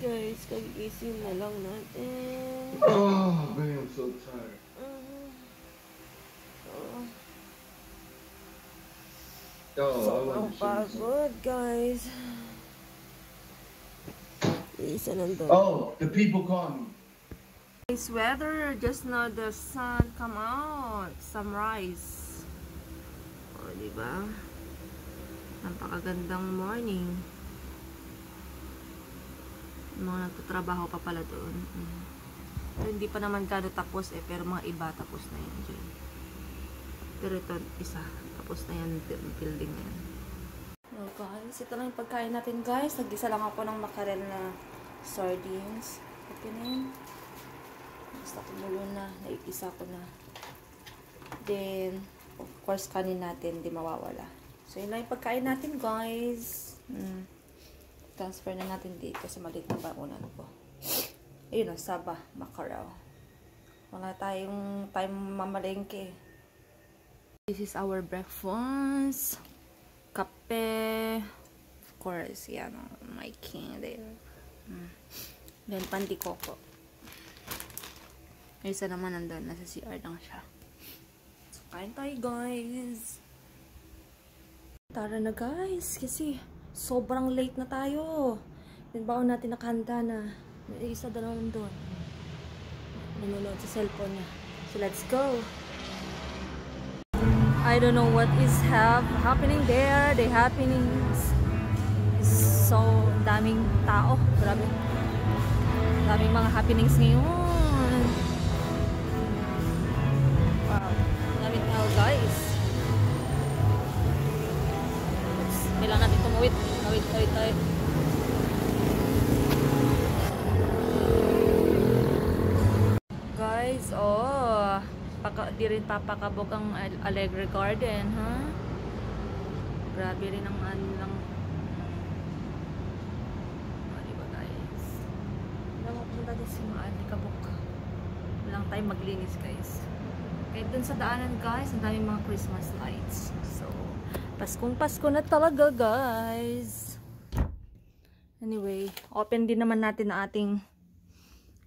Guys, kagising na lang natin. Oh, man, I'm so tired. Sobrang pagod, guys. Isa nandun. Oh, the people call me. Nice weather. Just now the sun come out. Sunrise. O, diba? Napakagandang morning. Mga nagtatrabaho pa pala doon. Pero hindi pa naman gano'n tapos pero mga iba tapos na yan dyan. Pero ito, isa. Tapos na yan, building na yan. So guys, ito lang yung pagkain natin guys. Nag-isa lang ako ng mackerel na sardines. Okay na yun. Basta kumulo na. Naigisa ko na. Then, of course, kanin natin. Hindi mawawala. So, yun lang yung pagkain natin guys. Transfer na natin dito kasi maliit na baunan ko. Ayun o, Saba, mackerel. Wala tayong time mamalengke. This is our breakfast. Kape. Of course, yan o. My king there. Then, pandi coco. Isa naman nandun. Nasa CR lang siya. So, kain tayo guys. Tara na guys. Kasi, sobrang late na tayo. Then, baon natin nakahanda na. May isa dalawang doon. Nanonood sa cellphone niya. So, let's go. I don't know what is happening there. The happenings is so daming tao. Grabe. Daming mga happenings ngayon. Wow. Daming tao guys. Kailangan natin tumawid. Tawid. Guys, di rin papakabog ang Alegre Garden, ha? Grabe rin ang lang. Diba guys? Alam mo, punta din si Maalikabok. Walang tayo maglinis guys. Kahit dun sa daanan guys, ang daming mga Christmas lights. So, Paskong Pasko na talaga guys. Anyway, open din naman natin ang ating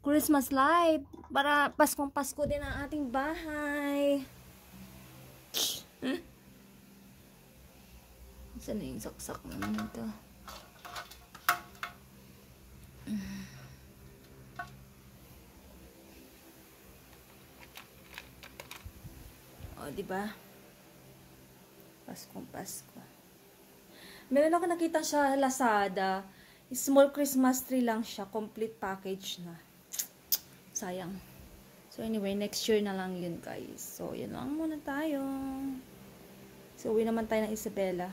Christmas light para Paskong Pasko din ang ating bahay. Saan na yung saksak naman ito? O, diba? Paskong Pasko. Meron ako nakita siya Lazada. Small Christmas tree lang siya. Complete package na. Sayang. So anyway, next year na lang yun guys. So yun lang muna tayo. So uwi naman tayo ng Isabela.